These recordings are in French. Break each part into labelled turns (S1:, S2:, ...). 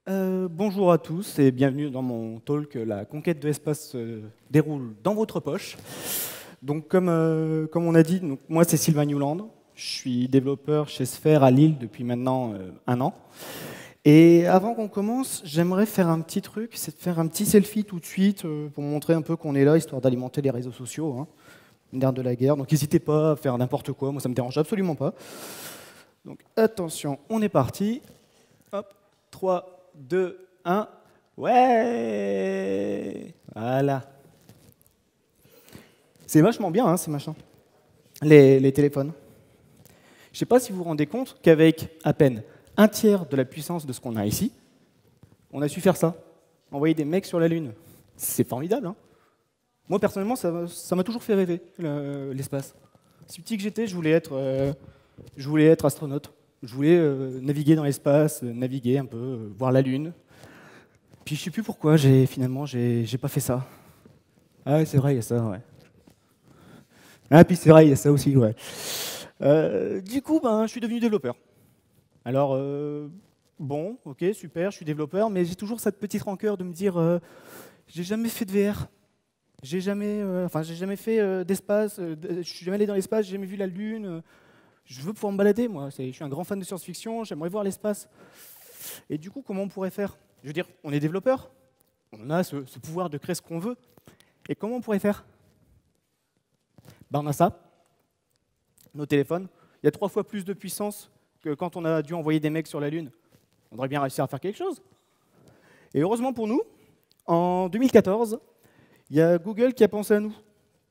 S1: Bonjour à tous et bienvenue dans mon talk La conquête de l'espace se déroule dans votre poche. Donc, comme on a dit, donc, moi c'est Sylvain Newland. Je suis développeur chez Sphere à Lille depuis maintenant 1 an. Et avant qu'on commence, j'aimerais faire un petit truc, c'est de faire un petit selfie tout de suite pour montrer un peu qu'on est là, histoire d'alimenter les réseaux sociaux, hein, nerf de la guerre. Donc n'hésitez pas à faire n'importe quoi, moi ça me dérange absolument pas. Donc attention, on est parti. Hop, 3, 2, 1. Ouais. Voilà. C'est vachement bien, hein, ces machins. Les téléphones. Je ne sais pas si vous vous rendez compte qu'avec à peine un tiers de la puissance de ce qu'on a ici, on a su faire ça. Envoyer des mecs sur la Lune. C'est formidable, hein. Moi, personnellement, ça m'a toujours fait rêver, l'espace. Si petit que j'étais, je voulais être astronaute. Je voulais naviguer dans l'espace, naviguer un peu, voir la Lune. Puis je sais plus pourquoi, finalement, j'ai pas fait ça. Ah ouais, c'est vrai, il y a ça, ouais. Ah, puis c'est vrai, il y a ça aussi, ouais. Du coup, je suis devenu développeur. Alors, bon, ok, super, je suis développeur, mais j'ai toujours cette petite rancœur de me dire, j'ai jamais fait de VR. J'ai jamais fait d'espace. Je suis jamais allé dans l'espace, j'ai jamais vu la Lune. Je veux pouvoir me balader, moi. Je suis un grand fan de science-fiction, j'aimerais voir l'espace. Et du coup, comment on pourrait faire? Je veux dire, on est développeur, on a ce pouvoir de créer ce qu'on veut. Et comment on pourrait faire? On a ça, nos téléphones. Il y a 3 fois plus de puissance que quand on a dû envoyer des mecs sur la Lune. On devrait bien réussir à faire quelque chose. Et heureusement pour nous, en 2014, il y a Google qui a pensé à nous,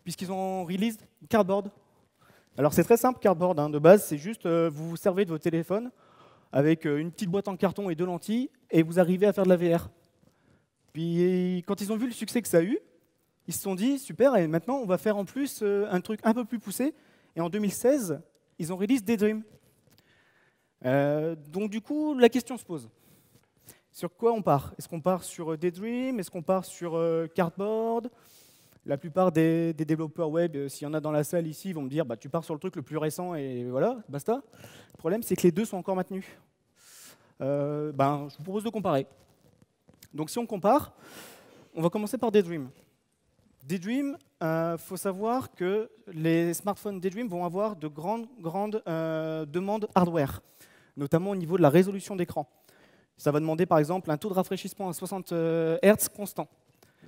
S1: puisqu'ils ont release Cardboard. Alors c'est très simple, Cardboard, hein. De base, c'est juste vous vous servez de votre téléphone avec une petite boîte en carton et 2 lentilles, et vous arrivez à faire de la VR. Puis quand ils ont vu le succès que ça a eu, ils se sont dit, super, et maintenant on va faire en plus un truc un peu plus poussé. Et en 2016, ils ont release Daydream. Donc du coup, la question se pose. Sur quoi on part? Est-ce qu'on part sur Daydream? Est-ce qu'on part sur Cardboard? La plupart des développeurs web, s'il y en a dans la salle ici, vont me dire tu pars sur le truc le plus récent et voilà, basta. Le problème, c'est que les deux sont encore maintenus. Je vous propose de comparer. Donc si on compare, on va commencer par Daydream. Daydream, faut savoir que les smartphones Daydream vont avoir de grandes demandes hardware, notamment au niveau de la résolution d'écran. Ça va demander par exemple un taux de rafraîchissement à 60 Hz constant.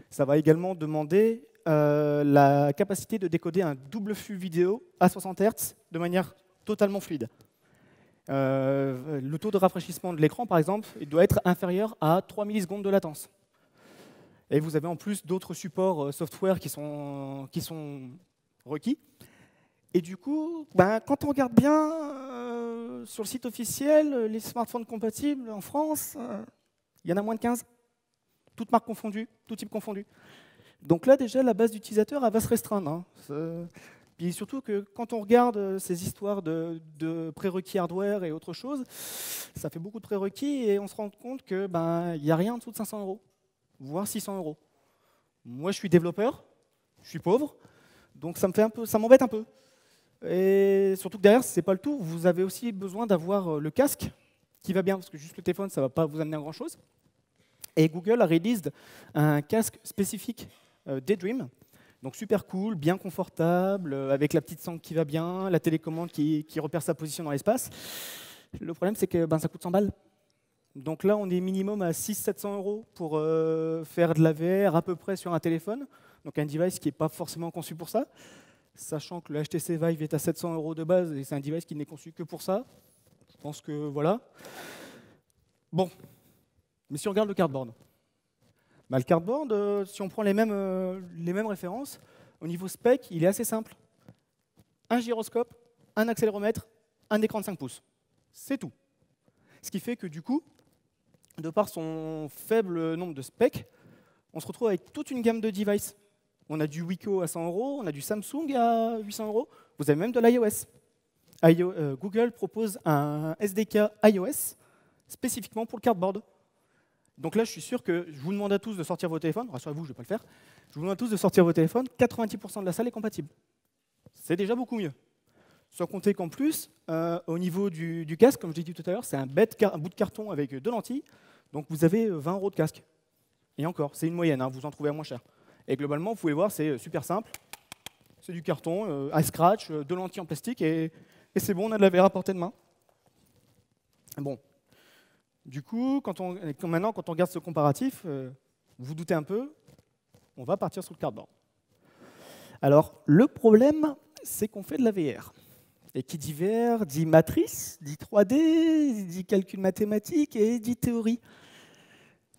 S1: Ça va également demander la capacité de décoder un double flux vidéo à 60 Hz de manière totalement fluide. Le taux de rafraîchissement de l'écran, par exemple, il doit être inférieur à 3 millisecondes de latence. Et vous avez en plus d'autres supports software qui sont requis. Et du coup, quand on regarde bien sur le site officiel, les smartphones compatibles en France, il y en a moins de 15. Toutes marques confondues, tout type confondu. Donc là, déjà, la base d'utilisateurs, elle va se restreindre, hein. Puis surtout que quand on regarde ces histoires de prérequis hardware et autre chose, ça fait beaucoup de prérequis et on se rend compte qu'il n'y a rien en dessous de 500 €, voire 600 €. Moi, je suis développeur, je suis pauvre, donc ça m'embête un peu. Et surtout que derrière, ce n'est pas le tout, vous avez aussi besoin d'avoir le casque qui va bien, parce que juste le téléphone, ça ne va pas vous amener à grand-chose. Et Google a released un casque spécifique Daydream, donc super cool, bien confortable, avec la petite sangle qui va bien, la télécommande qui repère sa position dans l'espace. Le problème, c'est que ça coûte 100 balles. Donc là, on est minimum à 600-700 € pour faire de la VR à peu près sur un téléphone, donc un device qui n'est pas forcément conçu pour ça, sachant que le HTC Vive est à 700 € de base et c'est un device qui n'est conçu que pour ça. Je pense que voilà. Bon. Mais si on regarde le Cardboard, le Cardboard, si on prend les mêmes références, au niveau spec, il est assez simple. Un gyroscope, un accéléromètre, un écran de 5 pouces. C'est tout. Ce qui fait que du coup, de par son faible nombre de specs, on se retrouve avec toute une gamme de devices. On a du Wiko à 100 €, on a du Samsung à 800 €, vous avez même de l'iOS. Google propose un SDK iOS spécifiquement pour le Cardboard. Donc là, je suis sûr que je vous demande à tous de sortir vos téléphones. Rassurez-vous, je ne vais pas le faire. Je vous demande à tous de sortir vos téléphones. 90% de la salle est compatible. C'est déjà beaucoup mieux. Sans compter qu'en plus, au niveau du casque, comme je l'ai dit tout à l'heure, c'est un bout de carton avec 2 lentilles. Donc vous avez 20 € de casque. Et encore, c'est une moyenne, hein, vous en trouvez à moins cher. Et globalement, vous pouvez voir, c'est super simple. C'est du carton, à scratch, 2 lentilles en plastique, et c'est bon, on a de la VR à portée de main. Bon. Du coup, maintenant, quand on regarde ce comparatif, vous vous doutez un peu, on va partir sur le cardboard. Alors, le problème, c'est qu'on fait de la VR. Et qui dit VR, dit matrice, dit 3D, dit calcul mathématique et dit théorie.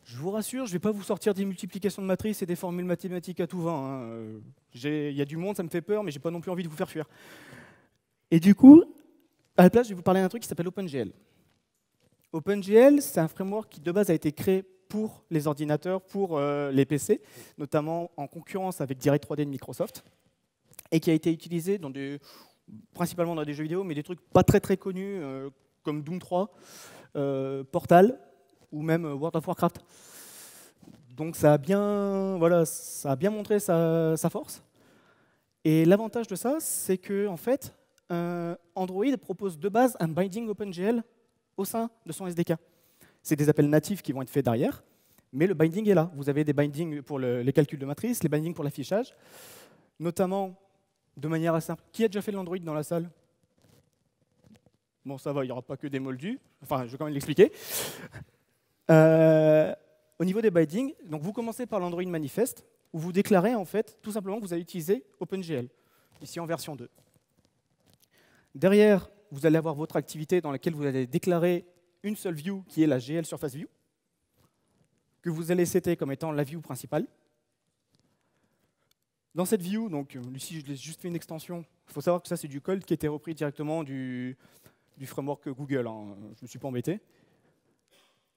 S1: Je vous rassure, je ne vais pas vous sortir des multiplications de matrices et des formules mathématiques à tout va. Hein. Il y a du monde, ça me fait peur, mais je n'ai pas non plus envie de vous faire fuir. Et du coup, à la place, je vais vous parler d'un truc qui s'appelle OpenGL. OpenGL, c'est un framework qui de base a été créé pour les ordinateurs, pour les PC, notamment en concurrence avec Direct3D de Microsoft, et qui a été utilisé principalement dans des jeux vidéo, mais des trucs pas très très connus, comme Doom 3, Portal, ou même World of Warcraft. Donc ça a bien montré sa force. Et l'avantage de ça, c'est que en fait, Android propose de base un binding OpenGL au sein de son SDK. C'est des appels natifs qui vont être faits derrière, mais le binding est là. Vous avez des bindings pour les calculs de matrice, les bindings pour l'affichage, notamment de manière assez simple. Qui a déjà fait de l'Android dans la salle? Bon, ça va, il n'y aura pas que des moldus. Enfin, je vais quand même l'expliquer. Au niveau des bindings, donc vous commencez par l'Android Manifest, où vous déclarez en fait tout simplement que vous allez utiliser OpenGL, ici en version 2. Derrière, vous allez avoir votre activité dans laquelle vous allez déclarer une seule view, qui est la GL Surface View, que vous allez setter comme étant la view principale. Dans cette view, donc ici je l'ai juste fait une extension, il faut savoir que ça c'est du code qui a été repris directement du framework Google, hein. Je ne me suis pas embêté.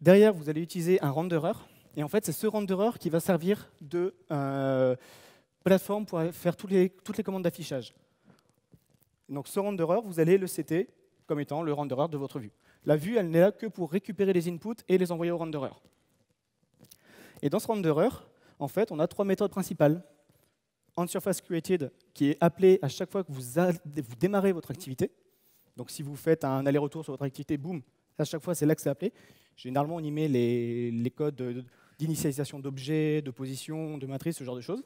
S1: Derrière, vous allez utiliser un renderer, et en fait c'est ce renderer qui va servir de plateforme pour faire toutes les commandes d'affichage. Donc ce renderer, vous allez le setter comme étant le renderer de votre vue. La vue, elle n'est là que pour récupérer les inputs et les envoyer au renderer. Et dans ce renderer, en fait, on a 3 méthodes principales. OnSurfaceCreated, qui est appelé à chaque fois que vous démarrez votre activité. Donc si vous faites un aller-retour sur votre activité, boum, à chaque fois c'est là que c'est appelé. Généralement, on y met les codes d'initialisation d'objets, de position, de matrice, ce genre de choses.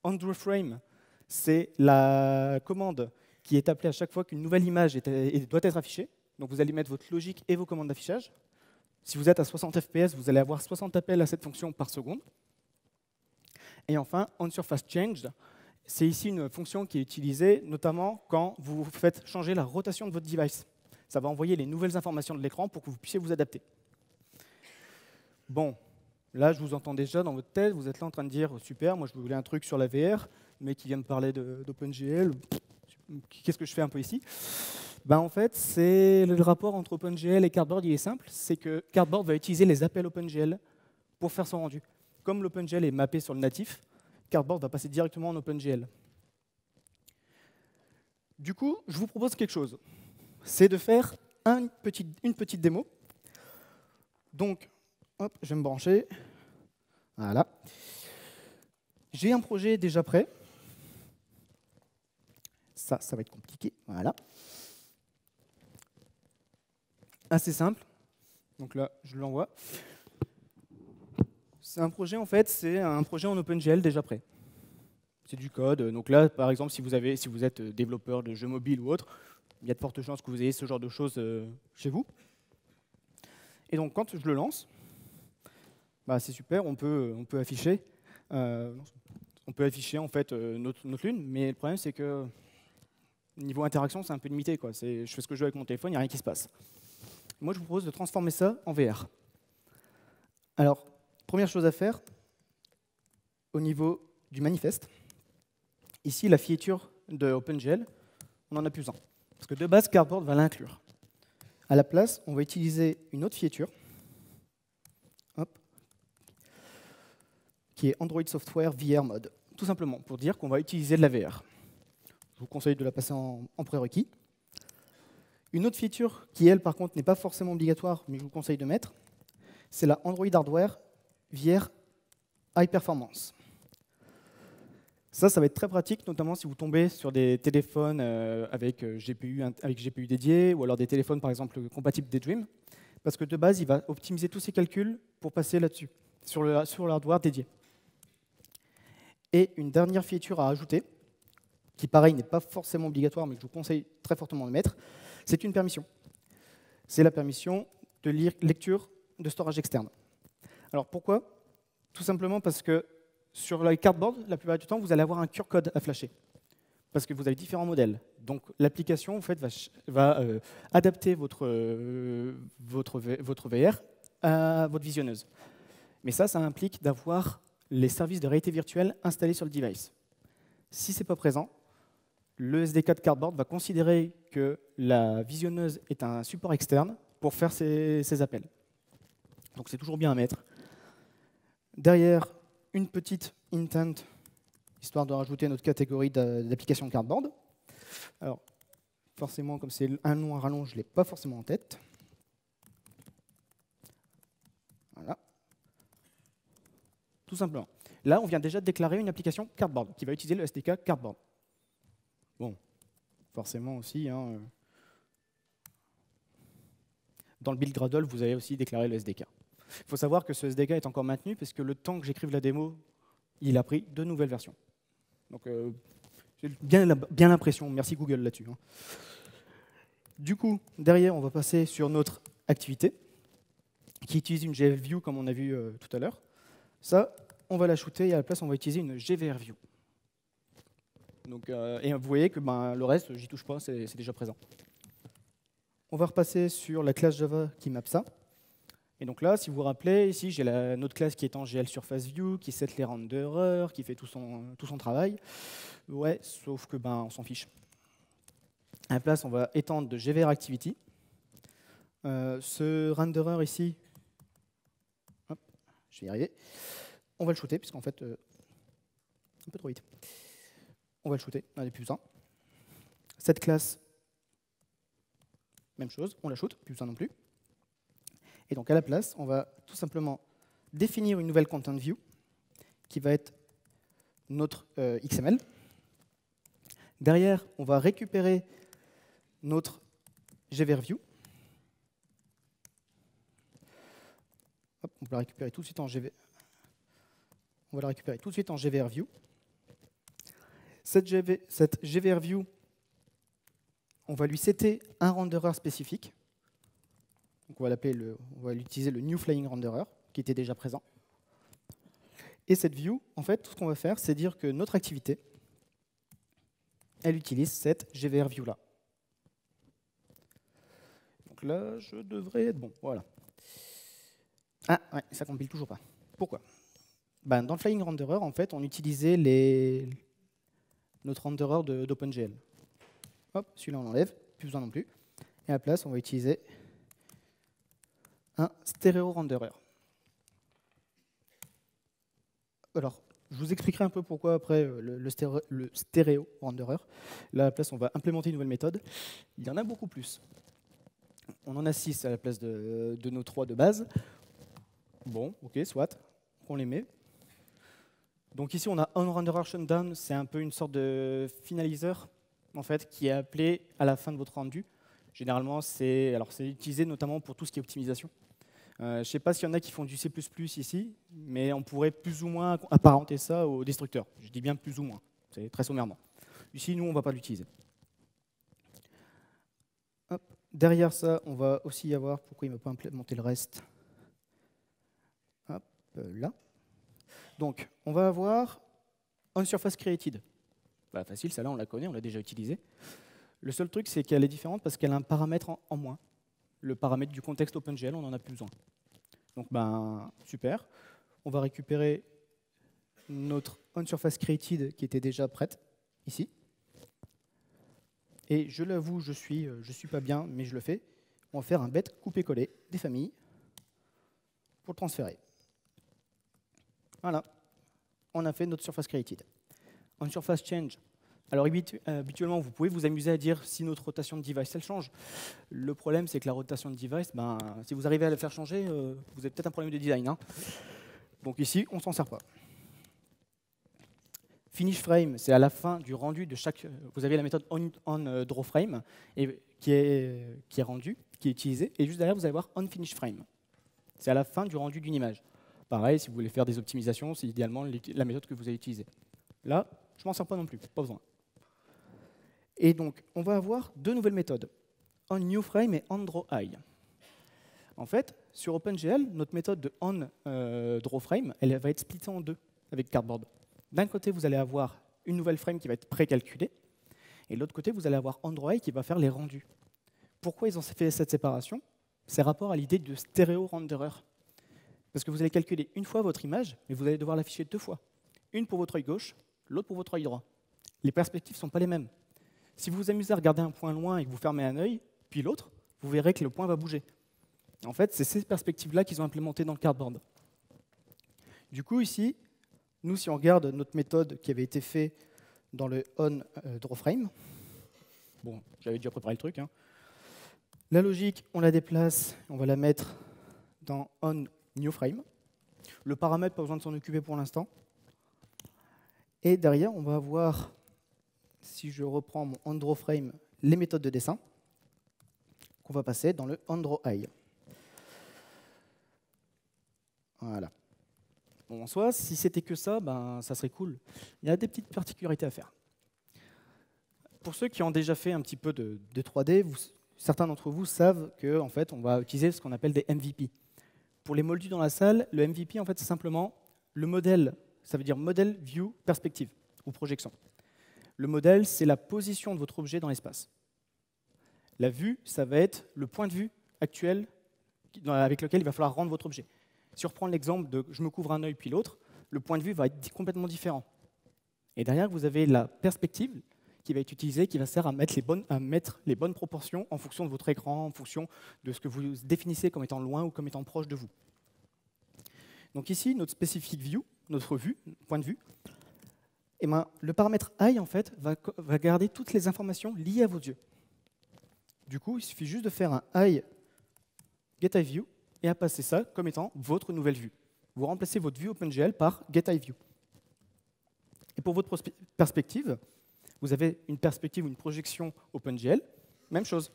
S1: OnDrawFrame, c'est la commande qui est appelée à chaque fois qu'une nouvelle image doit être affichée. Donc vous allez mettre votre logique et vos commandes d'affichage. Si vous êtes à 60 FPS, vous allez avoir 60 appels à cette fonction par seconde. Et enfin, OnSurfaceChanged, c'est ici une fonction qui est utilisée notamment quand vous faites changer la rotation de votre device. Ça va envoyer les nouvelles informations de l'écran pour que vous puissiez vous adapter. Bon, là, je vous entends déjà dans votre tête, vous êtes là en train de dire « Super, moi je voulais un truc sur la VR, mais qui vient me parler d'OpenGL. Qu'est-ce que je fais un peu ici ?» Ben, en fait, c'est le rapport entre OpenGL et Cardboard, il est simple, c'est que Cardboard va utiliser les appels OpenGL pour faire son rendu. Comme l'OpenGL est mappé sur le natif, Cardboard va passer directement en OpenGL. Du coup, je vous propose quelque chose. C'est de faire une petite démo. Donc, hop, je vais me brancher. Voilà. J'ai un projet déjà prêt. Ça va être compliqué. Voilà. Assez simple. Donc là, je l'envoie. C'est un projet, en fait, c'est un projet en OpenGL déjà prêt. C'est du code. Donc là, par exemple, si vous êtes développeur de jeux mobiles ou autre, il y a de fortes chances que vous ayez ce genre de choses chez vous. Et donc, quand je le lance, bah, c'est super, on peut afficher. On peut afficher en fait notre lune, mais le problème c'est que niveau interaction, c'est un peu limité, quoi. Je fais ce que je veux avec mon téléphone, il n'y a rien qui se passe. Moi, je vous propose de transformer ça en VR. Alors, première chose à faire, au niveau du manifeste, ici, la feature de OpenGL, on en a plus un. Parce que de base, Cardboard va l'inclure. À la place, on va utiliser une autre feature, hop, qui est Android Software VR Mode, tout simplement, pour dire qu'on va utiliser de la VR. Je vous conseille de la passer en prérequis. Une autre feature qui, elle, par contre, n'est pas forcément obligatoire, mais je vous conseille de mettre, c'est la Android Hardware VR High Performance. Ça va être très pratique, notamment si vous tombez sur des téléphones avec GPU dédié, ou alors des téléphones, par exemple, compatibles Daydream, parce que de base, il va optimiser tous ses calculs pour passer là-dessus, sur le hardware dédié. Et une dernière feature à ajouter, qui pareil n'est pas forcément obligatoire, mais que je vous conseille très fortement de mettre, c'est une permission. C'est la permission de lecture de storage externe. Alors pourquoi? Tout simplement parce que sur la cardboard, la plupart du temps, vous allez avoir un QR-code à flasher, parce que vous avez différents modèles. Donc l'application en fait, va adapter votre VR à votre visionneuse. Mais ça implique d'avoir les services de réalité virtuelle installés sur le device. Si ce n'est pas présent, le SDK de Cardboard va considérer que la visionneuse est un support externe pour faire ces appels. Donc c'est toujours bien à mettre. Derrière, une petite intent, histoire de rajouter notre catégorie d'application Cardboard. Alors, forcément, comme c'est un nom à rallonge, je ne l'ai pas forcément en tête. Voilà. Tout simplement. Là, on vient déjà de déclarer une application Cardboard qui va utiliser le SDK Cardboard. Bon, forcément aussi, hein, dans le build Gradle, vous avez aussi déclaré le SDK. Il faut savoir que ce SDK est encore maintenu, parce que le temps que j'écrive la démo, il a pris 2 nouvelles versions. Donc, j'ai bien l'impression, merci Google là-dessus. Hein. Du coup, derrière, on va passer sur notre activité, qui utilise une GFView, comme on a vu tout à l'heure. Ça, on va la shooter, et à la place, on va utiliser une GVRView. Donc, et vous voyez que le reste, j'y touche pas, c'est déjà présent. On va repasser sur la classe Java qui map ça. Et donc là, si vous vous rappelez, ici, j'ai notre classe qui est en GL Surface View, qui set les renderers, qui fait tout son travail. Ouais, sauf que on s'en fiche. À la place, on va étendre de GVR Activity. Ce renderer ici, hop, je vais y arriver. On va le shooter, puisqu'en fait, un peu trop vite. On va le shooter, on n'en a plus besoin. Cette classe, même chose, on la shoot, plus besoin non plus. Et donc à la place, on va tout simplement définir une nouvelle content view qui va être notre XML. Derrière, on va récupérer notre GVRView. Hop, on va la récupérer tout de suite en GVRView. Cette GVRView, on va lui setter un renderer spécifique. Donc on va utiliser le new flying renderer qui était déjà présent. Et cette view, en fait, tout ce qu'on va faire, c'est dire que notre activité, elle utilise cette GVRView là. Donc là, je devrais être bon. Voilà. Ah ouais, ça compile toujours pas. Pourquoi? Dans le flying renderer, en fait, on utilisait notre renderer d'OpenGL. Hop, celui-là on l'enlève, plus besoin non plus. Et à la place, on va utiliser un stéréo renderer. Alors, je vous expliquerai un peu pourquoi après le stéréo renderer. Là, à la place, on va implémenter une nouvelle méthode. Il y en a beaucoup plus. On en a 6 à la place de nos 3 de base. Bon, ok, soit, on les met. Donc ici, on a onRenderer shutdown, c'est un peu une sorte de finaliseur en fait, qui est appelé à la fin de votre rendu. Généralement, c'est utilisé notamment pour tout ce qui est optimisation. Je ne sais pas s'il y en a qui font du C++ ici, mais on pourrait plus ou moins apparenter ça au destructeur. Je dis bien plus ou moins, c'est très sommairement. Ici, nous, on ne va pas l'utiliser. Derrière ça, on va aussi avoir, pourquoi il ne m'a pas implémenté le reste? Hop, là. Donc, on va avoir onSurfaceCreated. Facile, celle-là, on la connaît, on l'a déjà utilisée. Le seul truc, c'est qu'elle est différente parce qu'elle a un paramètre en moins. Le paramètre du contexte OpenGL, on n'en a plus besoin. Donc, super. On va récupérer notre onSurfaceCreated qui était déjà prête, ici. Et je l'avoue, je suis pas bien, mais je le fais. On va faire un bête coupé-collé des familles pour le transférer. Voilà, on a fait notre surface created. En surface change, alors habituellement, vous pouvez vous amuser à dire si notre rotation de device, elle change. Le problème, c'est que la rotation de device, si vous arrivez à la faire changer, vous avez peut-être un problème de design. Hein. Donc ici, on ne s'en sert pas. Finish frame, c'est à la fin du rendu de chaque. Vous avez la méthode onDrawFrame qui est rendue, qui est utilisée, et juste derrière, vous allez voir onFinishFrame. C'est à la fin du rendu d'une image. Pareil, si vous voulez faire des optimisations, c'est idéalement la méthode que vous allez utiliser. Là, je ne m'en sers pas non plus, pas besoin. Et donc, on va avoir deux nouvelles méthodes, onNewFrame et onDrawHigh. En fait, sur OpenGL, notre méthode de onDrawFrame, elle va être splittée en deux avec Cardboard. D'un côté, vous allez avoir une nouvelle frame qui va être précalculée, et de l'autre côté, vous allez avoir onDrawHigh qui va faire les rendus. Pourquoi ils ont fait cette séparation? C'est rapport à l'idée de stéréo renderer. Parce que vous allez calculer une fois votre image, mais vous allez devoir l'afficher deux fois. Une pour votre œil gauche, l'autre pour votre œil droit. Les perspectives ne sont pas les mêmes. Si vous vous amusez à regarder un point loin et que vous fermez un œil, puis l'autre, vous verrez que le point va bouger. En fait, c'est ces perspectives-là qu'ils ont implémentées dans le Cardboard. Du coup, ici, nous, si on regarde notre méthode qui avait été faite dans le onDrawFrame, bon, j'avais déjà préparé le truc, hein. La logique, on la déplace, on va la mettre dans onNewFrame. Le paramètre, pas besoin de s'en occuper pour l'instant. Et derrière, on va avoir, si je reprends mon onDrawFrame, les méthodes de dessin qu'on va passer dans le onDrawHigh. Voilà. Bon, en soi, si c'était que ça, ben, ça serait cool. Il y a des petites particularités à faire. Pour ceux qui ont déjà fait un petit peu de 3D, certains d'entre vous savent qu'en fait, on va utiliser ce qu'on appelle des MVP. Pour les moldus dans la salle, le MVP, en fait, c'est simplement le modèle. Ça veut dire Model, View, Perspective ou Projection. Le modèle, c'est la position de votre objet dans l'espace. La vue, ça va être le point de vue actuel avec lequel il va falloir rendre votre objet. Si on reprend l'exemple de je me couvre un œil puis l'autre, le point de vue va être complètement différent. Et derrière, vous avez la perspective qui va être utilisée, qui va servir à mettre les bonnes proportions en fonction de votre écran, en fonction de ce que vous définissez comme étant loin ou comme étant proche de vous. Donc ici, notre specific view, notre vue, point de vue, eh ben, le paramètre eye en fait, va garder toutes les informations liées à vos yeux. Du coup, il suffit juste de faire un eye getEyeView et à passer ça comme étant votre nouvelle vue. Vous remplacez votre vue OpenGL par getEyeView. Et pour votre perspective, vous avez une perspective ou une projection OpenGL, même chose.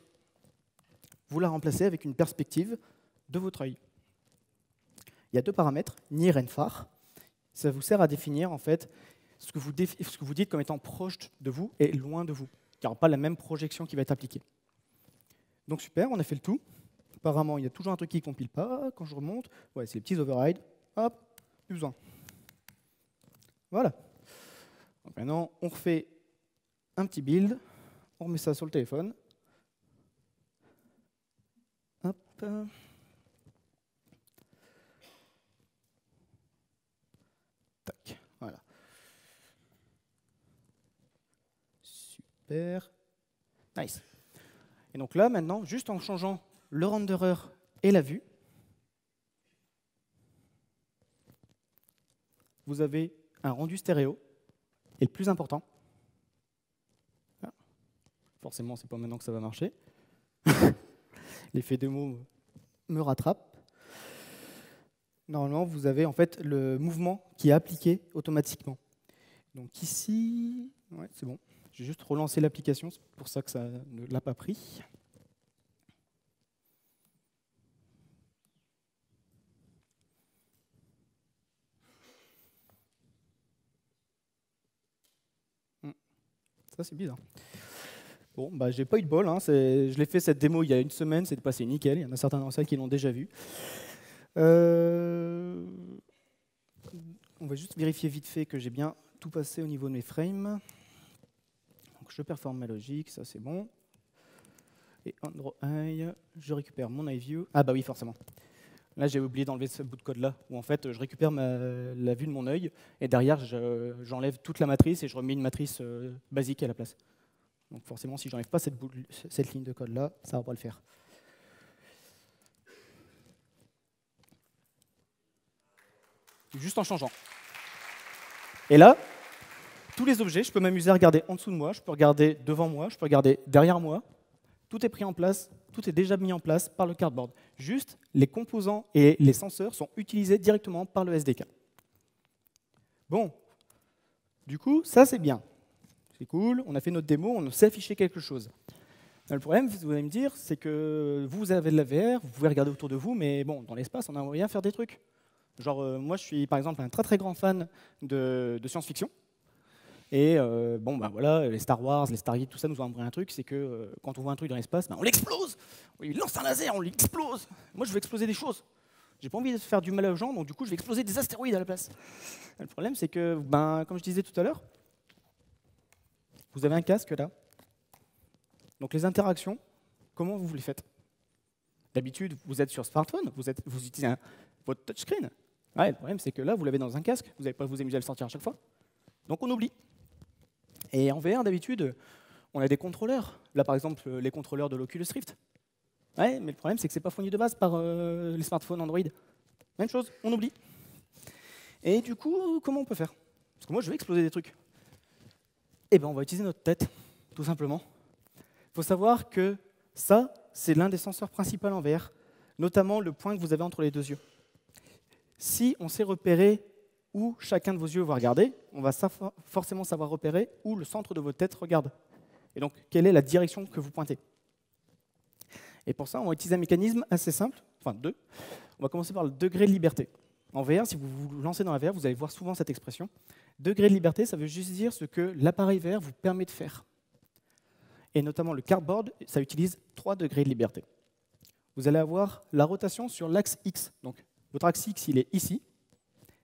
S1: Vous la remplacez avec une perspective de votre œil. Il y a deux paramètres, near et far. Ça vous sert à définir en fait ce que vous dites comme étant proche de vous et loin de vous. Il n'y aura pas la même projection qui va être appliquée. Donc super, on a fait le tout. Apparemment, il y a toujours un truc qui ne compile pas. Quand je remonte, ouais, c'est les petits overrides. Hop, plus besoin. Voilà. Donc maintenant, on refait un petit build. On remet ça sur le téléphone. Hop. Tac, voilà. Super. Nice. Et donc là, maintenant, juste en changeant le renderer et la vue, vous avez un rendu stéréo. Et le plus important, ah, forcément, c'est pas maintenant que ça va marcher. L'effet démo me rattrape. Normalement, vous avez en fait le mouvement qui est appliqué automatiquement. Donc ici, ouais, c'est bon. J'ai juste relancé l'application, c'est pour ça que ça ne l'a pas pris. Ça, c'est bizarre. Bon, bah, j'ai pas eu de bol. Hein. Je l'ai fait cette démo il y a une semaine, c'est passé nickel. Il y en a certains dans la salle qui l'ont déjà vu. On va juste vérifier vite fait que j'ai bien tout passé au niveau de mes frames. Donc, je performe ma logique, ça c'est bon. Et onDrawHigh, je récupère mon EyeView. Ah bah oui, forcément. Là, j'ai oublié d'enlever ce bout de code-là, où en fait, je récupère la vue de mon œil, et derrière, j'enlève toute la matrice et je remets une matrice basique à la place. Donc forcément, si je n'enlève pas cette ligne de code-là, ça ne va pas le faire. Juste en changeant. Et là, tous les objets, je peux m'amuser à regarder en dessous de moi, je peux regarder devant moi, je peux regarder derrière moi. Tout est pris en place, tout est déjà mis en place par le Cardboard. Juste, les composants et les senseurs sont utilisés directement par le SDK. Bon, Du coup, ça c'est bien. C'est cool, on a fait notre démo, on sait afficher quelque chose. Le problème, vous allez me dire, c'est que vous avez de la VR, vous pouvez regarder autour de vous, mais bon, dans l'espace, on aimerait bien faire des trucs. Genre, moi, je suis par exemple un très très grand fan de science-fiction. Et bon, ben voilà, les Star Wars, les Stargate, tout ça nous ont appris un truc, c'est que quand on voit un truc dans l'espace, ben, on l'explose. Il lance un laser, on l'explose. Moi, je veux exploser des choses. J'ai pas envie de faire du mal aux gens, donc du coup, je vais exploser des astéroïdes à la place. Le problème, c'est que, ben, comme je disais tout à l'heure, vous avez un casque là. Donc les interactions, comment vous les faites? D'habitude, vous êtes sur smartphone, vous utilisez votre touchscreen. Ouais, le problème, c'est que là, vous l'avez dans un casque, vous n'allez pas vous amuser à le sortir à chaque fois. Donc on oublie. Et en VR, d'habitude, on a des contrôleurs. Là, par exemple, les contrôleurs de l'Oculus Rift. Ouais, mais le problème, c'est que ce n'est pas fourni de base par les smartphones Android. Même chose, on oublie. Et du coup, comment on peut faire? Parce que moi, je vais exploser des trucs. Eh bien, on va utiliser notre tête, tout simplement. Il faut savoir que ça, c'est l'un des senseurs principaux en VR, notamment le point que vous avez entre les deux yeux. Si on sait repérer où chacun de vos yeux va regarder, on va forcément savoir repérer où le centre de votre tête regarde. Et donc, quelle est la direction que vous pointez. Et pour ça, on va utiliser un mécanisme assez simple, enfin deux. On va commencer par le degré de liberté. En VR, si vous vous lancez dans la VR, vous allez voir souvent cette expression. Degré de liberté, ça veut juste dire ce que l'appareil VR vous permet de faire. Et notamment le cardboard, ça utilise 3 degrés de liberté. Vous allez avoir la rotation sur l'axe X. Donc, votre axe X, il est ici.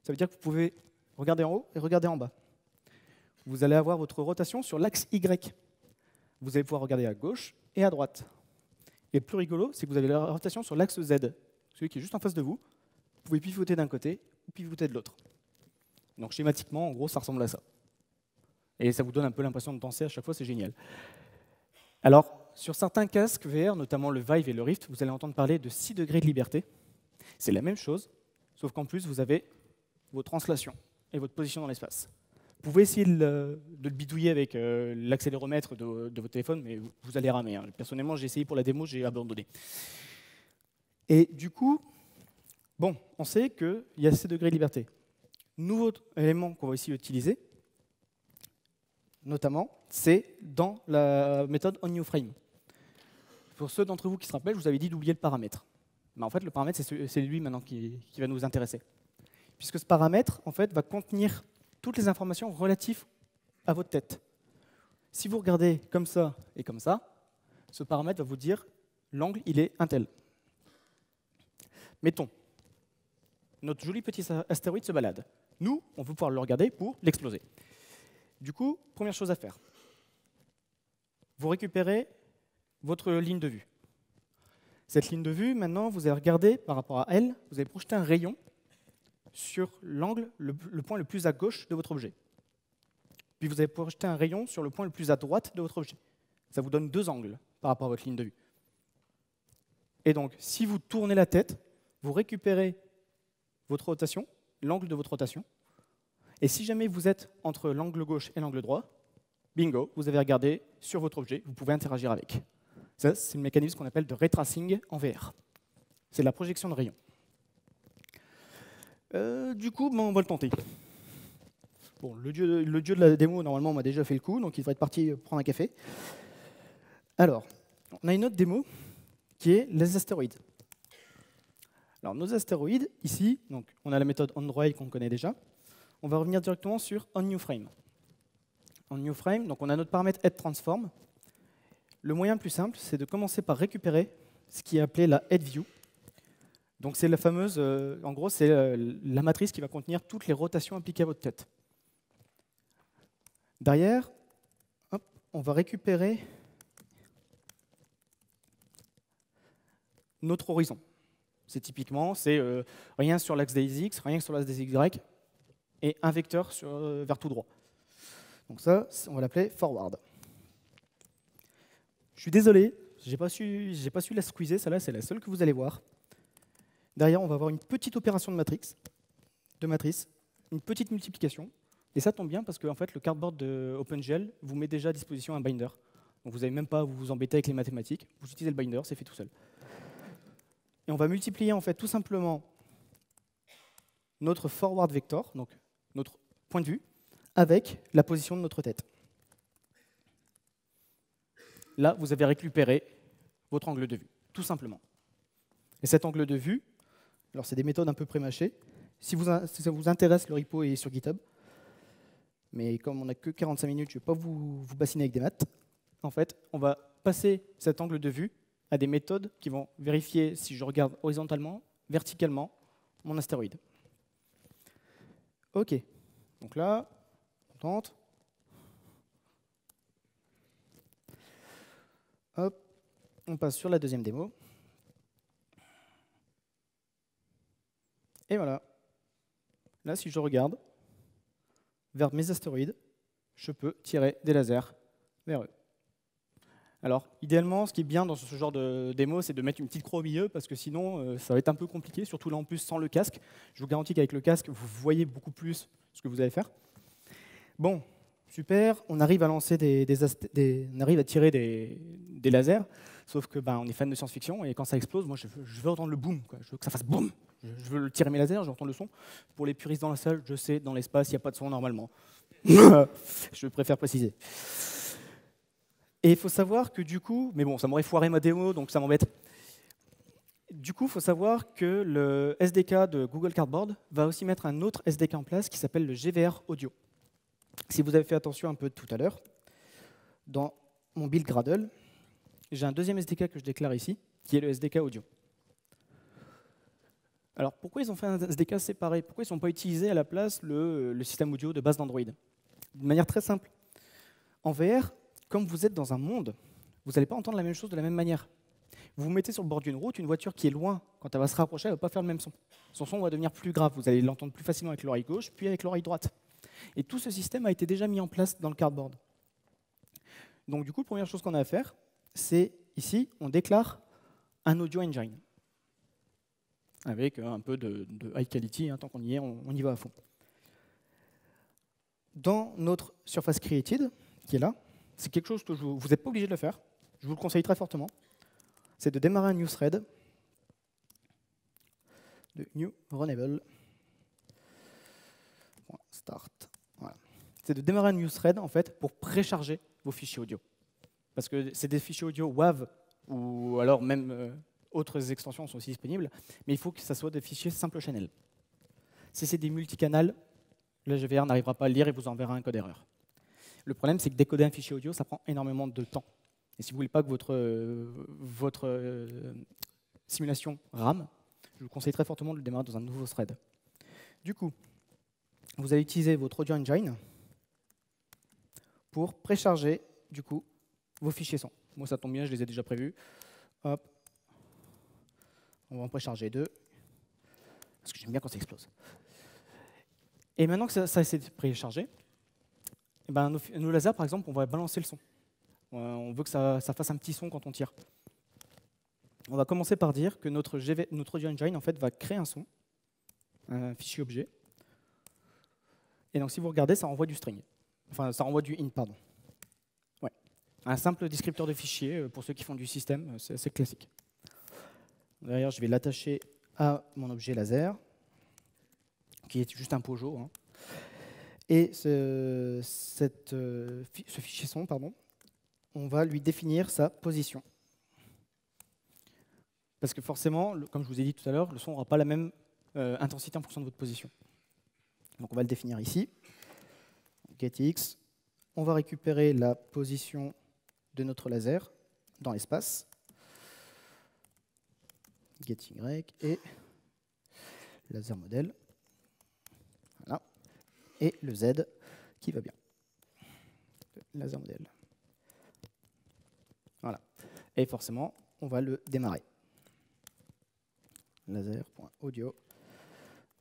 S1: Ça veut dire que vous pouvez regarder en haut et regarder en bas. Vous allez avoir votre rotation sur l'axe Y. Vous allez pouvoir regarder à gauche et à droite. Et le plus rigolo, c'est que vous avez la rotation sur l'axe Z, celui qui est juste en face de vous. Vous pouvez pivoter d'un côté ou pivoter de l'autre. Donc schématiquement, en gros, ça ressemble à ça. Et ça vous donne un peu l'impression de danser à chaque fois, c'est génial. Alors, sur certains casques VR, notamment le Vive et le Rift, vous allez entendre parler de 6 degrés de liberté. C'est la même chose, sauf qu'en plus, vous avez vos translations et votre position dans l'espace. Vous pouvez essayer de le bidouiller avec l'accéléromètre de votre téléphone, mais vous allez ramer. Hein. Personnellement, j'ai essayé pour la démo, j'ai abandonné. Et du coup, bon, on sait qu'il y a ces degrés de liberté. Nouveau élément qu'on va aussi utiliser, notamment, c'est dans la méthode OnNewFrame. Pour ceux d'entre vous qui se rappellent, je vous avais dit d'oublier le paramètre. Mais en fait, le paramètre, c'est lui maintenant qui va nous intéresser. Puisque ce paramètre, en fait, va contenir toutes les informations relatives à votre tête. Si vous regardez comme ça et comme ça, ce paramètre va vous dire l'angle, il est un tel. Mettons, notre joli petit astéroïde se balade. Nous, on veut pouvoir le regarder pour l'exploser. Du coup, première chose à faire. Vous récupérez votre ligne de vue. Cette ligne de vue, maintenant, vous allez regarder par rapport à elle, vous allez projeter un rayon sur l'angle, le point le plus à gauche de votre objet. Puis vous allez projeter un rayon sur le point le plus à droite de votre objet. Ça vous donne 2 angles par rapport à votre ligne de vue. Et donc, si vous tournez la tête, vous récupérez votre rotation, l'angle de votre rotation. Et si jamais vous êtes entre l'angle gauche et l'angle droit, bingo, vous avez regardé sur votre objet, vous pouvez interagir avec. Ça, c'est le mécanisme qu'on appelle de ray tracing en VR. C'est la projection de rayons. Du coup, on va le tenter. Bon, le dieu de la démo, normalement, m'a déjà fait le coup, donc il devrait être parti prendre un café. Alors, on a une autre démo qui est les astéroïdes. Alors, nos astéroïdes, ici, donc, on a la méthode Android qu'on connaît déjà. On va revenir directement sur OnNewFrame. OnNewFrame, donc on a notre paramètre headTransform. Le moyen le plus simple, c'est de commencer par récupérer ce qui est appelé la headView. Donc c'est la fameuse, en gros, c'est la matrice qui va contenir toutes les rotations appliquées à votre tête. Derrière, hop, on va récupérer notre horizon. C'est typiquement, rien sur l'axe des X, rien sur l'axe des Y, et un vecteur vers tout droit. Donc ça, on va l'appeler forward. Je suis désolé, j'ai pas su la squeezer, celle-là, c'est la seule que vous allez voir. Derrière, on va avoir une petite opération de matrice, une petite multiplication. Et ça tombe bien parce que en fait, le cardboard de OpenGL vous met déjà à disposition un binder. Donc vous n'avez même pas à vous embêter avec les mathématiques. Vous utilisez le binder, c'est fait tout seul. Et on va multiplier en fait tout simplement notre forward vector, donc notre point de vue, avec la position de notre tête. Là, vous avez récupéré votre angle de vue, tout simplement. Et cet angle de vue, alors c'est des méthodes un peu prémâchées. Si ça vous intéresse, le repo est sur GitHub. Mais comme on n'a que 45 minutes, je ne vais pas vous bassiner avec des maths. En fait, on va passer cet angle de vue à des méthodes qui vont vérifier si je regarde horizontalement, verticalement, mon astéroïde. OK. Donc là, on tente. Hop, on passe sur la deuxième démo. Et voilà. Là, si je regarde vers mes astéroïdes, je peux tirer des lasers vers eux. Alors, idéalement, ce qui est bien dans ce genre de démo, c'est de mettre une petite croix au milieu, parce que sinon, ça va être un peu compliqué, surtout là en plus sans le casque. Je vous garantis qu'avec le casque, vous voyez beaucoup plus ce que vous allez faire. Bon, super, on arrive à lancer on arrive à tirer des lasers, sauf que on est fan de science-fiction, et quand ça explose, moi je veux entendre le boom, quoi. Je veux que ça fasse boum. Je veux tirer mes lasers, j'entends le son. Pour les puristes dans la salle, je sais, dans l'espace, il n'y a pas de son normalement. Je préfère préciser. Et il faut savoir que du coup, mais bon, ça m'aurait foiré ma démo, donc ça m'embête. Du coup, il faut savoir que le SDK de Google Cardboard va aussi mettre un autre SDK en place qui s'appelle le GVR Audio. Si vous avez fait attention un peu tout à l'heure, dans mon build Gradle, j'ai un deuxième SDK que je déclare ici, qui est le SDK Audio. Alors, pourquoi ils ont fait un SDK séparé? Pourquoi ils n'ont pas utilisé à la place le système audio de base d'Android? De manière très simple. En VR, comme vous êtes dans un monde, vous n'allez pas entendre la même chose de la même manière. Vous vous mettez sur le bord d'une route, une voiture qui est loin, quand elle va se rapprocher, elle ne va pas faire le même son. Son son va devenir plus grave, vous allez l'entendre plus facilement avec l'oreille gauche, puis avec l'oreille droite. Et tout ce système a été déjà mis en place dans le cardboard. Donc du coup, la première chose qu'on a à faire, c'est ici, on déclare un audio engine. Avec un peu de high quality, tant qu'on y est, on y va à fond. Dans notre surface created, qui est là, c'est quelque chose que vous n'êtes pas obligé de le faire, je vous le conseille très fortement, c'est de démarrer un new thread, de new runnable, start. Voilà. C'est de démarrer un new thread en fait, pour précharger vos fichiers audio. Parce que c'est des fichiers audio WAV, ou alors même autres extensions sont aussi disponibles, mais il faut que ça soit des fichiers simple channel. Si c'est des multicanals, le GVR n'arrivera pas à le lire et vous enverra un code erreur. Le problème, c'est que décoder un fichier audio, ça prend énormément de temps. Et si vous ne voulez pas que votre simulation rame, je vous conseille très fortement de le démarrer dans un nouveau thread. Du coup, vous allez utiliser votre audio engine pour précharger du coup, vos fichiers son. Moi, ça tombe bien, je les ai déjà prévus. Hop. On va en précharger 2, parce que j'aime bien quand ça explose. Et maintenant que ça s'est préchargé, nos lasers, par exemple, on va balancer le son. On veut que ça fasse un petit son quand on tire. On va commencer par dire que notre audio engine en fait, va créer un son, un fichier objet. Et donc, si vous regardez, ça renvoie du string. Enfin, ça renvoie du int, pardon. Ouais. Un simple descripteur de fichier, pour ceux qui font du système, c'est assez classique. Derrière, je vais l'attacher à mon objet laser, qui est juste un Pojo. Hein. Et ce fichier son, pardon, on va lui définir sa position. Parce que forcément, comme je vous ai dit tout à l'heure, le son n'aura pas la même intensité en fonction de votre position. Donc on va le définir ici. GetX. On va récupérer la position de notre laser dans l'espace. GetY et laser model. Voilà. Et le Z qui va bien. Laser model. Voilà. Et forcément, on va le démarrer. Laser.audio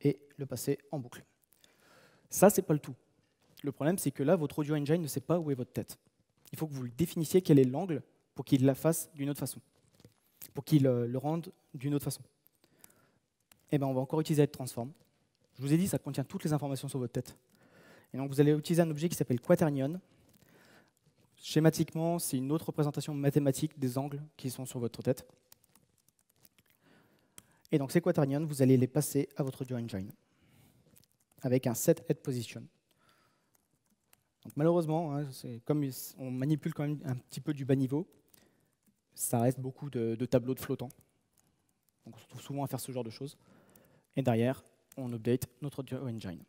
S1: et le passer en boucle. Ça, c'est pas le tout. Le problème, c'est que là, votre audio engine ne sait pas où est votre tête. Il faut que vous le définissiez quel est l'angle pour qu'il la fasse d'une autre façon, pour qu'il le rende d'une autre façon. Eh bien, on va encore utiliser transform. Je vous ai dit, ça contient toutes les informations sur votre tête. Et donc, vous allez utiliser un objet qui s'appelle quaternion. Schématiquement, c'est une autre représentation mathématique des angles qui sont sur votre tête. Et donc, ces quaternions, vous allez les passer à votre audio engine avec un set head position. Donc, malheureusement, hein, comme on manipule quand même un petit peu du bas niveau, ça reste beaucoup de tableaux de flottants. Donc on se retrouve souvent à faire ce genre de choses. Et derrière, on update notre audio engine.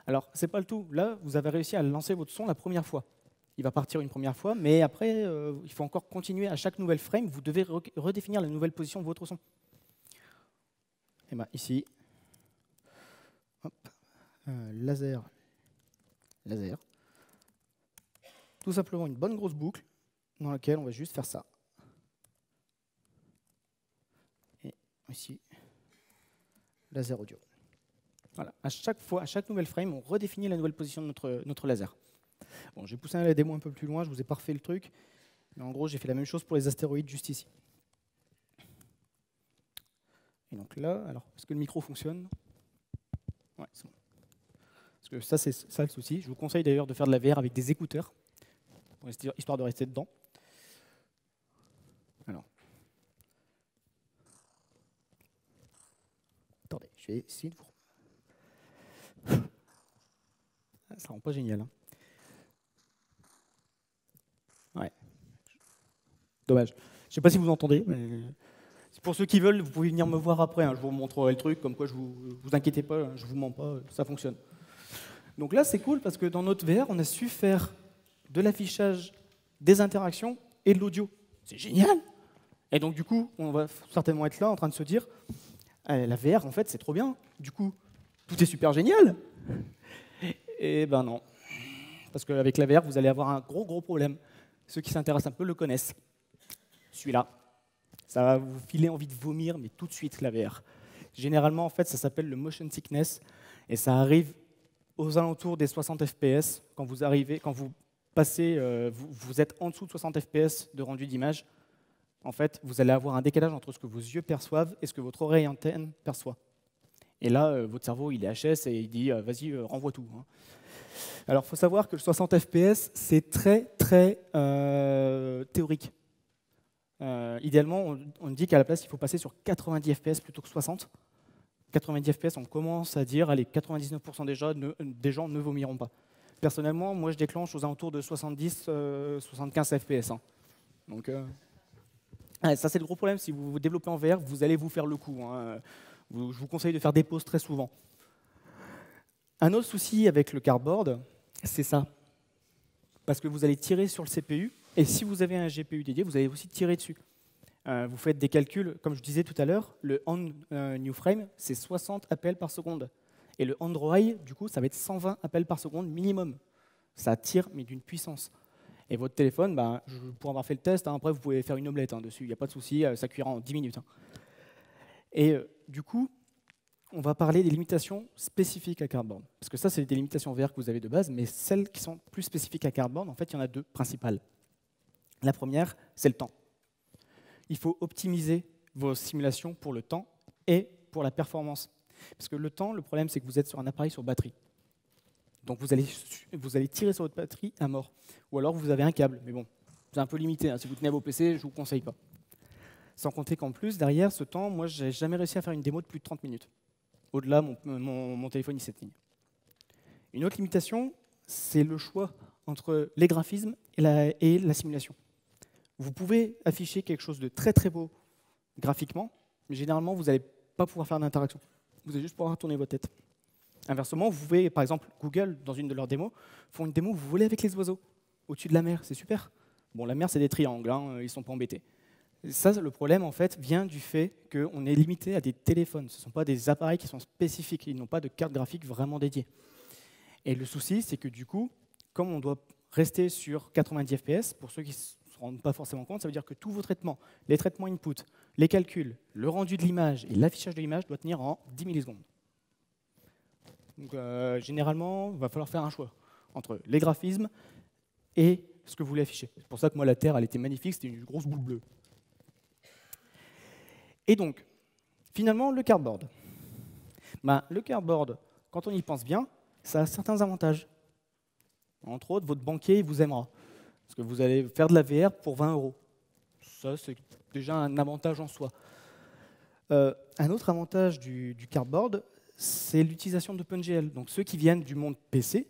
S1: Alors, c'est pas le tout. Là, vous avez réussi à lancer votre son la première fois. Il va partir une première fois, mais après, il faut encore continuer. À chaque nouvelle frame, vous devez redéfinir la nouvelle position de votre son. Et bien ici, hop, laser. Tout simplement une bonne grosse boucle dans laquelle on va juste faire ça. Et ici, laser audio. Voilà. À chaque nouvelle frame, on redéfinit la nouvelle position de notre laser. Bon, j'ai poussé la démo un peu plus loin, je vous ai pas refait le truc, mais en gros, j'ai fait la même chose pour les astéroïdes juste ici. Et donc là, alors, est-ce que le micro fonctionne? Ouais, c'est bon. Parce que ça, c'est ça le souci. Je vous conseille d'ailleurs de faire de la VR avec des écouteurs, histoire de rester dedans. Alors. Attendez, je vais essayer de vous... Ça rend pas génial. Hein. Ouais. Dommage. Je ne sais pas si vous entendez, mais pour ceux qui veulent, vous pouvez venir me voir après. Hein. Je vous montrerai le truc, comme quoi vous inquiétez pas, hein, je ne vous mens pas, ça fonctionne. Donc là, c'est cool parce que dans notre VR, on a su faire de l'affichage, des interactions et de l'audio. C'est génial! Et donc du coup, on va certainement être là en train de se dire la VR, en fait, c'est trop bien. Du coup, tout est super génial. Et ben non. Parce qu'avec la VR, vous allez avoir un gros problème. Ceux qui s'intéressent un peu le connaissent. Celui-là. Ça va vous filer envie de vomir, mais tout de suite, la VR. Généralement, en fait, ça s'appelle le motion sickness. Et ça arrive aux alentours des 60 FPS. Quand vous passez, vous êtes en dessous de 60 FPS de rendu d'image. En fait, vous allez avoir un décalage entre ce que vos yeux perçoivent et ce que votre oreille interne perçoit. Et là, votre cerveau, il est HS et il dit vas-y, renvoie tout. Hein. Alors, il faut savoir que le 60 FPS, c'est très théorique. Idéalement, on dit qu'à la place, il faut passer sur 90 FPS plutôt que 60. 90 FPS, on commence à dire, allez, 99% des gens ne vomiront pas. Personnellement, moi, je déclenche aux alentours de 70-75 FPS. Hein. Donc, ça, c'est le gros problème. Si vous vous développez en VR, vous allez vous faire le coup. Hein. Je vous conseille de faire des pauses très souvent. Un autre souci avec le cardboard, c'est ça. Parce que vous allez tirer sur le CPU, et si vous avez un GPU dédié, vous allez aussi tirer dessus. Vous faites des calculs, comme je disais tout à l'heure, le on new frame, c'est 60 appels par seconde. Et le on dry, du coup, ça va être 120 appels par seconde minimum. Ça tire, mais d'une puissance. Et votre téléphone, pour avoir fait le test, hein, après vous pouvez faire une omelette hein, dessus, il n'y a pas de souci, ça cuira en 10 minutes. Hein. Et du coup, on va parler des limitations spécifiques à Cardboard. Parce que ça, c'est des limitations VR que vous avez de base, mais celles qui sont plus spécifiques à Cardboard, en fait, il y en a deux principales. La première, c'est le temps. Il faut optimiser vos simulations pour le temps et pour la performance. Parce que le temps, le problème, c'est que vous êtes sur un appareil sur batterie. Donc vous allez tirer sur votre batterie à mort. Ou alors vous avez un câble. Mais bon, c'est un peu limité. Hein. Si vous tenez à vos PC, je ne vous conseille pas. Sans compter qu'en plus, derrière ce temps, moi, je n'ai jamais réussi à faire une démo de plus de 30 minutes. Au-delà, mon téléphone, il s'éteigne. Une autre limitation, c'est le choix entre les graphismes et la simulation. Vous pouvez afficher quelque chose de très beau graphiquement, mais généralement, vous n'allez pas pouvoir faire d'interaction. Vous allez juste pouvoir tourner votre tête. Inversement, vous pouvez, par exemple, Google, dans une de leurs démos, font une démo où vous volez avec les oiseaux au-dessus de la mer. C'est super. Bon, la mer, c'est des triangles, hein, ils ne sont pas embêtés. Ça, le problème, en fait, vient du fait qu'on est limité à des téléphones. Ce ne sont pas des appareils qui sont spécifiques. Ils n'ont pas de carte graphique vraiment dédiée. Et le souci, c'est que du coup, comme on doit rester sur 90 FPS, pour ceux qui ne se rendent pas forcément compte, ça veut dire que tous vos traitements, les traitements input, les calculs, le rendu de l'image et l'affichage de l'image doit tenir en 10 millisecondes. Donc, généralement, il va falloir faire un choix entre les graphismes et ce que vous voulez afficher. C'est pour ça que moi, la Terre, elle était magnifique, c'était une grosse boule bleue. Et donc, finalement, le cardboard. Le cardboard, quand on y pense bien, ça a certains avantages. Entre autres, votre banquier vous aimera. Parce que vous allez faire de la VR pour 20 €. Ça, c'est déjà un avantage en soi. Un autre avantage du cardboard, c'est l'utilisation d'OpenGL. Donc ceux qui viennent du monde PC,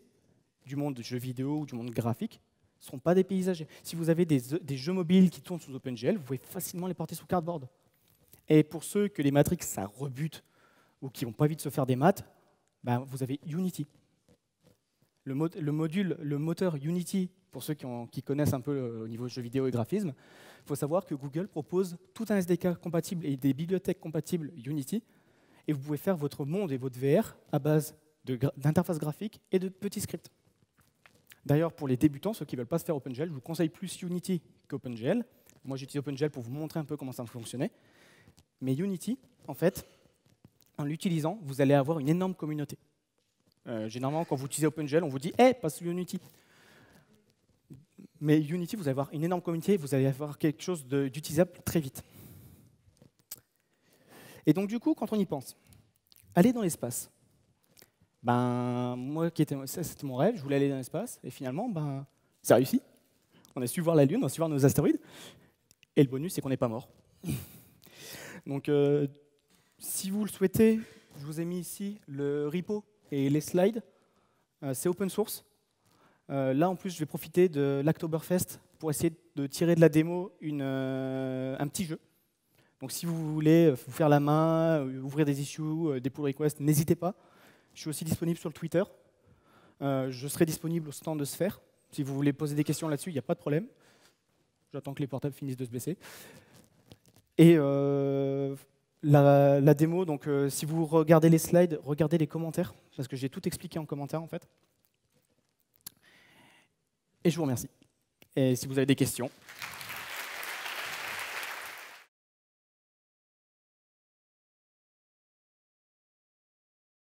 S1: du monde des jeux vidéo ou du monde graphique ne seront pas dépaysagés. Si vous avez des jeux mobiles qui tournent sous OpenGL, vous pouvez facilement les porter sous Cardboard. Et pour ceux que les matrix, ça rebute, ou qui n'ont pas envie de se faire des maths, ben, vous avez Unity. Le moteur Unity, pour ceux qui connaissent un peu au niveau jeux vidéo et graphisme, il faut savoir que Google propose tout un SDK compatible et des bibliothèques compatibles Unity, et vous pouvez faire votre monde et votre VR à base d'interfaces graphiques et de petits scripts. D'ailleurs, pour les débutants, ceux qui ne veulent pas se faire OpenGL, je vous conseille plus Unity qu'OpenGL. Moi, j'utilise OpenGL pour vous montrer un peu comment ça fonctionnait. Mais Unity, en fait, en l'utilisant, vous allez avoir une énorme communauté. Généralement, quand vous utilisez OpenGL, on vous dit « Hey, passe Unity ». Mais Unity, vous allez avoir une énorme communauté, vous allez avoir quelque chose d'utilisable très vite. Et donc, du coup, quand on y pense, aller dans l'espace, ben, moi, c'était mon rêve, je voulais aller dans l'espace, et finalement, ben, ça a réussi. On a su voir la Lune, on a su voir nos astéroïdes, et le bonus, c'est qu'on n'est pas mort. Donc, si vous le souhaitez, je vous ai mis ici le repo et les slides. C'est open source. Là, en plus, je vais profiter de l'Octoberfest pour essayer de tirer de la démo un petit jeu. Donc, si vous voulez vous faire la main, ouvrir des issues, des pull requests, n'hésitez pas. Je suis aussi disponible sur le Twitter. Je serai disponible au stand de Sphere. Si vous voulez poser des questions là-dessus, il n'y a pas de problème. J'attends que les portables finissent de se baisser. Et la démo, donc si vous regardez les slides, regardez les commentaires, parce que j'ai tout expliqué en commentaire en fait. Et je vous remercie. Et si vous avez des questions,